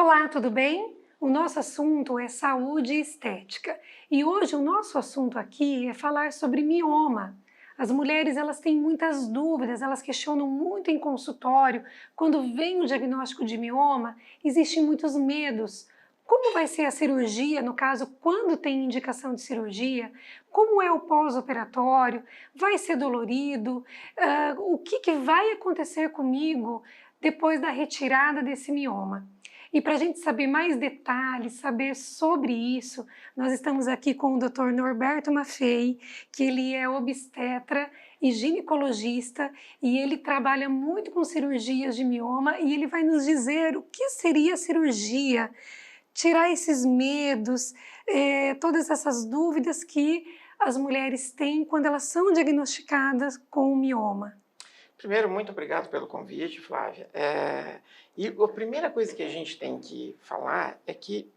Olá, tudo bem? O nosso assunto é saúde e estética. E hoje o nosso assunto aqui é falar sobre mioma. As mulheres, elas têm muitas dúvidas, elas questionam muito em consultório. Quando vem o diagnóstico de mioma, existem muitos medos. Como vai ser a cirurgia, no caso, quando tem indicação de cirurgia? Como é o pós-operatório? Vai ser dolorido? O que vai acontecer comigo depois da retirada desse mioma? E para a gente saber mais detalhes, saber sobre isso, nós estamos aqui com o Dr. Norberto Maffei, que ele é obstetra e ginecologista e ele trabalha muito com cirurgias de mioma e ele vai nos dizer o que seria a cirurgia, tirar esses medos, todas essas dúvidas que as mulheres têm quando elas são diagnosticadas com o mioma. Primeiro, muito obrigado pelo convite, Flávia. E a primeira coisa que a gente tem que falar é que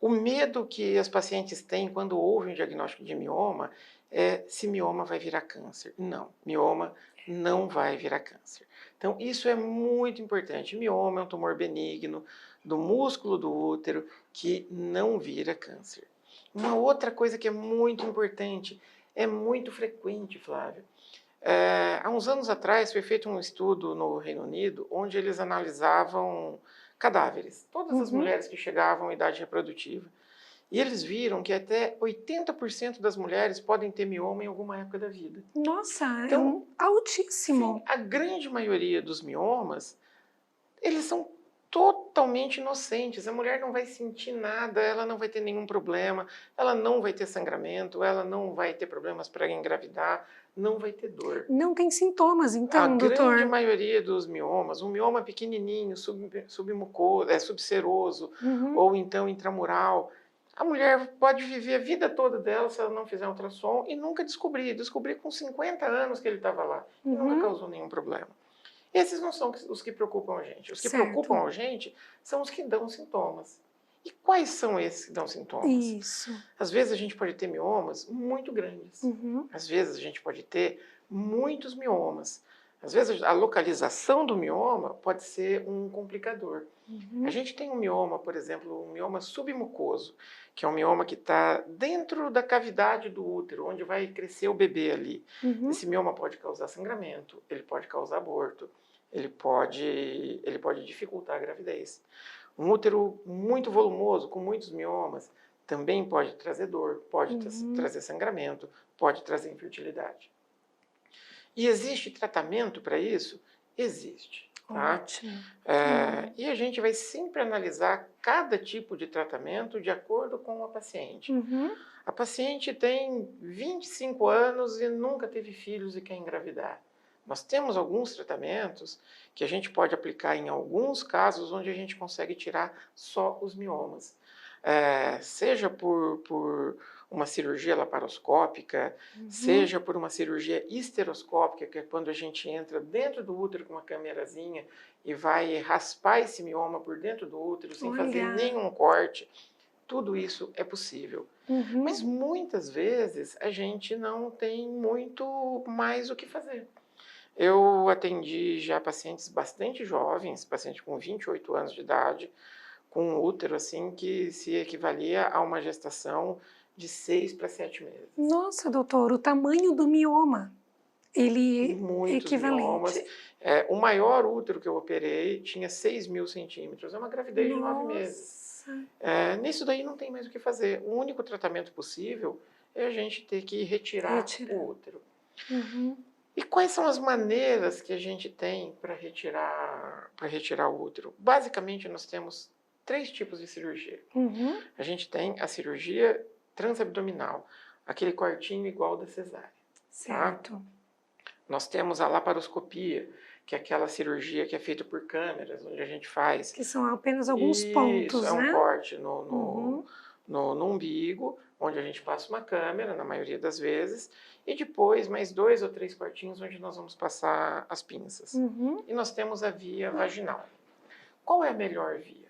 o medo que as pacientes têm quando ouvem o diagnóstico de mioma é se mioma vai virar câncer. Não, mioma não vai virar câncer. Então, isso é muito importante. Mioma é um tumor benigno do músculo do útero que não vira câncer. Uma outra coisa que é muito importante, é muito frequente, Flávia. Há uns anos atrás foi feito um estudo no Reino Unido onde eles analisavam cadáveres, todas as mulheres que chegavam à idade reprodutiva. E eles viram que até 80% das mulheres podem ter mioma em alguma época da vida. Nossa, Então, altíssimo. sim, a grande maioria dos miomas, eles são totalmente inocentes. A mulher não vai sentir nada, ela não vai ter nenhum problema, ela não vai ter sangramento, ela não vai ter problemas para engravidar, não vai ter dor. Não tem sintomas, então, A doutor? grande maioria dos miomas, um mioma pequenininho, submucoso, subseroso, ou então intramural, a mulher pode viver a vida toda dela se ela não fizer ultrassom e nunca descobrir. Descobrir com 50 anos que ele estava lá e nunca causou nenhum problema. Esses não são os que preocupam a gente. Os que preocupam a gente são os que dão sintomas. E quais são esses que dão sintomas? Isso. Às vezes a gente pode ter miomas muito grandes. Às vezes a gente pode ter muitos miomas. Às vezes a localização do mioma pode ser um complicador. A gente tem um mioma, por exemplo, um mioma submucoso, que é um mioma que está dentro da cavidade do útero, onde vai crescer o bebê ali. Esse mioma pode causar sangramento, ele pode causar aborto, ele pode dificultar a gravidez. Um útero muito volumoso, com muitos miomas, também pode trazer dor, pode trazer sangramento, pode trazer infertilidade. E existe tratamento para isso? Existe. Tá? Ótimo. E a gente vai sempre analisar cada tipo de tratamento de acordo com a paciente. A paciente tem 25 anos e nunca teve filhos e quer engravidar. Nós temos alguns tratamentos que a gente pode aplicar em alguns casos onde a gente consegue tirar só os miomas. Seja por uma cirurgia laparoscópica, seja por uma cirurgia histeroscópica, que é quando a gente entra dentro do útero com uma câmerazinha e vai raspar esse mioma por dentro do útero sem fazer nenhum corte. Tudo isso é possível. Mas muitas vezes a gente não tem muito mais o que fazer. Eu atendi já pacientes bastante jovens, pacientes com 28 anos de idade, com um útero assim que se equivalia a uma gestação de 6 para 7 meses. Nossa, doutor, o tamanho do mioma, ele é equivalente. Miomas. O maior útero que eu operei tinha 6.000 centímetros. É uma gravidez de 9 meses. Nisso daí não tem mais o que fazer. O único tratamento possível é a gente ter que retirar o útero. E quais são as maneiras que a gente tem para retirar o útero? Basicamente, nós temos 3 tipos de cirurgia. A gente tem a cirurgia transabdominal, aquele cortinho igual da cesárea. Certo. Tá? Nós temos a laparoscopia, que é aquela cirurgia que é feita por câmeras, onde a gente faz... Que são apenas alguns pontos, Isso, né? É um corte no umbigo, onde a gente passa uma câmera, na maioria das vezes, e depois mais 2 ou 3 cortinhos onde nós vamos passar as pinças. E nós temos a via vaginal. Qual é a melhor via?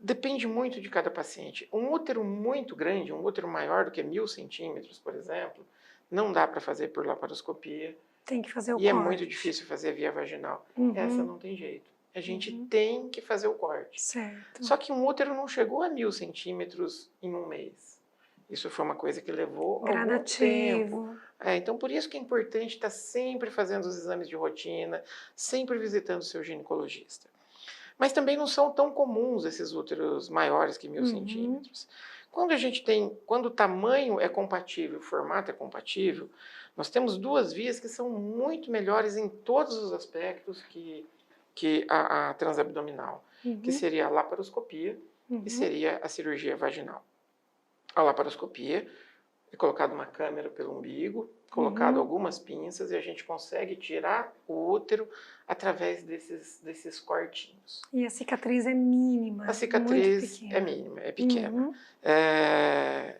Depende muito de cada paciente. Um útero muito grande, um útero maior do que 1.000 centímetros, por exemplo, não dá para fazer por laparoscopia. Tem que fazer o corte. E é muito difícil fazer via vaginal. Essa não tem jeito. A gente tem que fazer o corte. Certo. Só que um útero não chegou a 1000 centímetros em um mês. Isso foi uma coisa que levou algum tempo. Então, por isso que é importante estar sempre fazendo os exames de rotina, sempre visitando o seu ginecologista. Mas também não são tão comuns esses úteros maiores que 1000 centímetros. Quando o tamanho é compatível, o formato é compatível, nós temos duas vias que são muito melhores em todos os aspectos que a transabdominal, que seria a laparoscopia e seria a cirurgia vaginal. A laparoscopia é colocado uma câmera pelo umbigo, colocado algumas pinças e a gente consegue tirar o útero através desses cortinhos. E a cicatriz é mínima. A cicatriz é mínima, é pequena.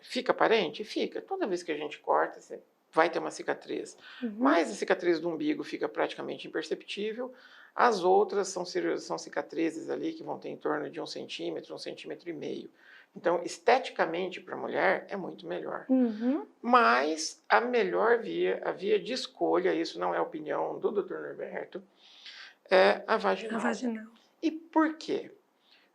Fica aparente? Fica. Toda vez que a gente corta, você vai ter uma cicatriz. Mas a cicatriz do umbigo fica praticamente imperceptível. As outras são cicatrizes ali que vão ter em torno de 1 centímetro, 1,5 centímetros. Então, esteticamente para a mulher é muito melhor. Mas a melhor via, a via de escolha, isso não é opinião do Dr. Norberto, é a vaginal. A vaginal. E por quê?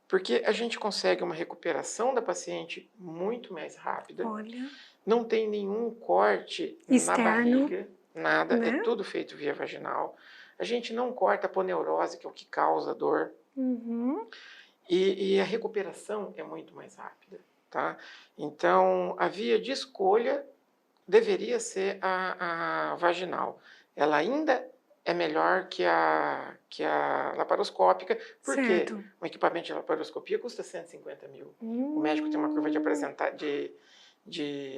Porque a gente consegue uma recuperação da paciente muito mais rápida. Olha. Não tem nenhum corte externo, na barriga, nada, né? É tudo feito via vaginal. A gente não corta a poneurose, que é o que causa dor. E a recuperação é muito mais rápida, tá? Então, a via de escolha deveria ser a vaginal. Ela ainda é melhor que a laparoscópica, porque o equipamento de laparoscopia custa 150 mil. O médico tem uma curva de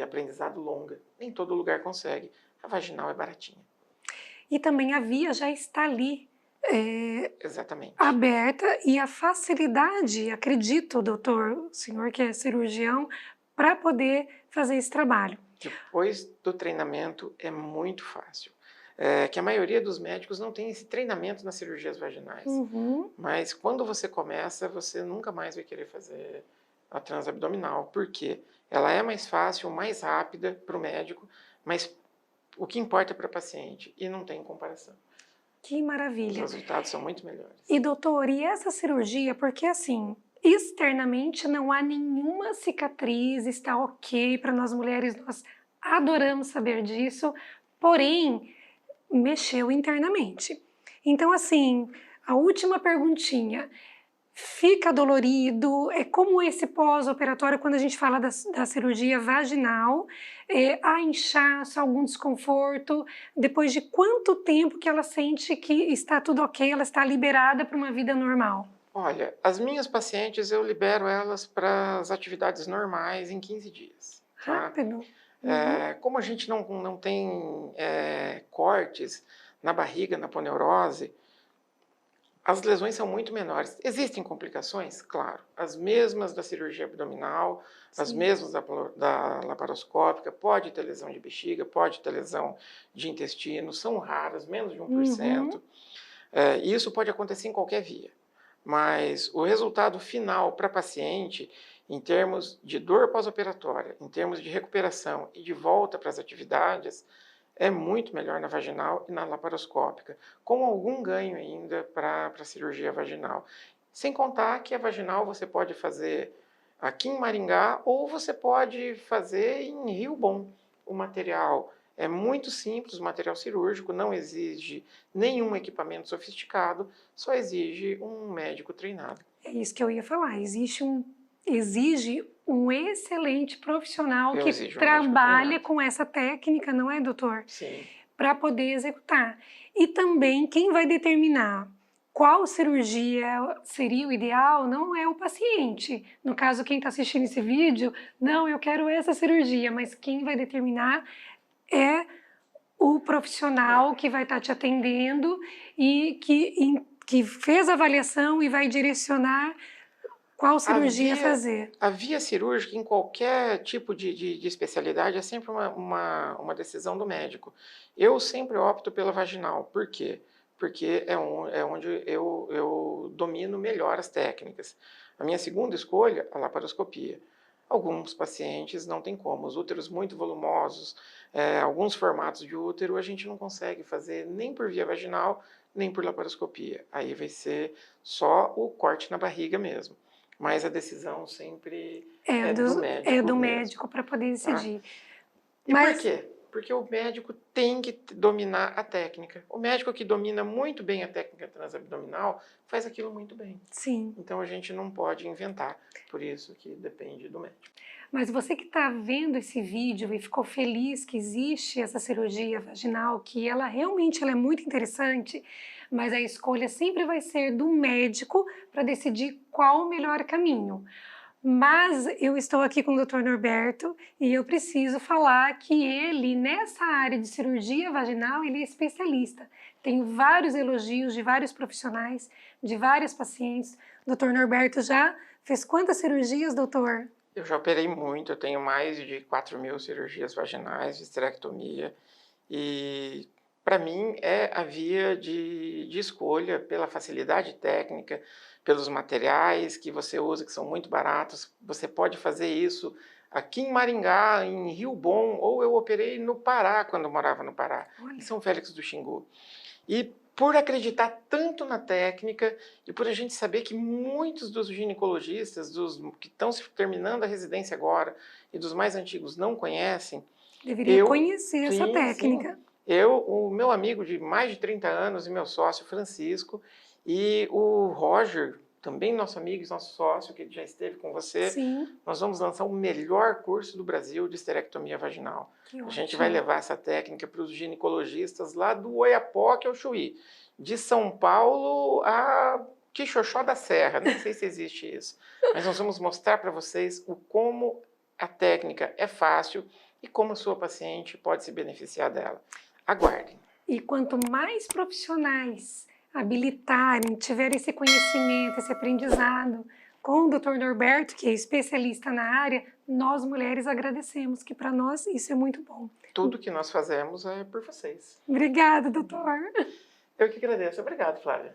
aprendizado longa. Nem todo lugar consegue. A vaginal é baratinha. E também a via já está ali. Exatamente. Aberta, e a facilidade, acredito, doutor, o senhor que é cirurgião, para poder fazer esse trabalho. Depois do treinamento é muito fácil. Que a maioria dos médicos não tem esse treinamento nas cirurgias vaginais. Mas quando você começa, você nunca mais vai querer fazer a transabdominal. Por quê? Ela é mais fácil, mais rápida para o médico, mas o que importa é para o paciente e não tem comparação. Que maravilha. Os resultados são muito melhores. E doutor, e essa cirurgia, porque assim, externamente não há nenhuma cicatriz, está ok para nós mulheres, nós adoramos saber disso, porém, mexeu internamente. Então assim, a última perguntinha, fica dolorido? É como esse pós-operatório, quando a gente fala da cirurgia vaginal, há inchaço, algum desconforto? Depois de quanto tempo que ela sente que está tudo ok, ela está liberada para uma vida normal? Olha, as minhas pacientes, eu libero elas para as atividades normais em 15 dias. Tá? Rápido. Como a gente não tem cortes na barriga, na poneurose, as lesões são muito menores. Existem complicações? Claro. As mesmas da cirurgia abdominal, as mesmas da laparoscópica, pode ter lesão de bexiga, pode ter lesão de intestino, são raras, menos de 1%. E isso pode acontecer em qualquer via. Mas o resultado final para a paciente, em termos de dor pós-operatória, em termos de recuperação e de volta para as atividades, é muito melhor na vaginal e na laparoscópica, com algum ganho ainda para a cirurgia vaginal. Sem contar que a vaginal você pode fazer aqui em Maringá ou você pode fazer em Rio Bom. O material é muito simples, o material cirúrgico não exige nenhum equipamento sofisticado, só exige um médico treinado. É isso que eu ia falar, exige um excelente profissional que trabalha com essa técnica, não é, doutor? Sim. Para poder executar. E também quem vai determinar qual cirurgia seria o ideal não é o paciente. No caso, quem está assistindo esse vídeo, não, eu quero essa cirurgia, mas quem vai determinar é o profissional que vai estar te atendendo e que fez a avaliação e vai direcionar qual cirurgia fazer. A via cirúrgica em qualquer tipo de especialidade é sempre uma decisão do médico. Eu sempre opto pela vaginal. Por quê? Porque é onde eu domino melhor as técnicas. A minha segunda escolha, a laparoscopia. Alguns pacientes não tem como. Os úteros muito volumosos, alguns formatos de útero, a gente não consegue fazer nem por via vaginal, nem por laparoscopia. Aí vai ser só o corte na barriga mesmo. Mas a decisão sempre é do médico. É do médico para poder decidir. Tá? E por quê? Porque o médico tem que dominar a técnica. O médico que domina muito bem a técnica transabdominal faz aquilo muito bem. Sim. Então a gente não pode inventar. Por isso que depende do médico. Mas você que está vendo esse vídeo e ficou feliz que existe essa cirurgia vaginal, que ela realmente é muito interessante, mas a escolha sempre vai ser do médico para decidir qual o melhor caminho. Mas eu estou aqui com o Dr. Norberto e eu preciso falar que ele, nessa área de cirurgia vaginal, ele é especialista. Tem vários elogios de vários profissionais, de vários pacientes. O Dr. Norberto já fez quantas cirurgias, doutor? Eu já operei muito, eu tenho mais de 4.000 cirurgias vaginais, de esterectomia, e para mim é a via de escolha pela facilidade técnica, pelos materiais que você usa, que são muito baratos. Você pode fazer isso aqui em Maringá, em Rio Bom, ou eu operei no Pará, quando eu morava no Pará, em São Félix do Xingu. E por acreditar tanto na técnica e por a gente saber que muitos dos ginecologistas, dos que estão terminando a residência agora e dos mais antigos não conhecem, deveria conhecer essa técnica. Sim. O meu amigo de mais de 30 anos e meu sócio Francisco e o Roger, também nosso amigo e nosso sócio, que já esteve com você, sim, nós vamos lançar o melhor curso do Brasil de esterectomia vaginal. A gente vai levar essa técnica para os ginecologistas lá do Oiapoque ao Chuí, de São Paulo a Quixoxó da Serra, nem sei se existe isso, mas nós vamos mostrar para vocês como a técnica é fácil e como a sua paciente pode se beneficiar dela. Aguardem. E quanto mais profissionais habilitarem, tiverem esse conhecimento, esse aprendizado com o Dr. Norberto, que é especialista na área, nós mulheres agradecemos, que para nós isso é muito bom. Tudo que nós fazemos é por vocês. Obrigada, doutor. Eu que agradeço. Obrigado, Flávia.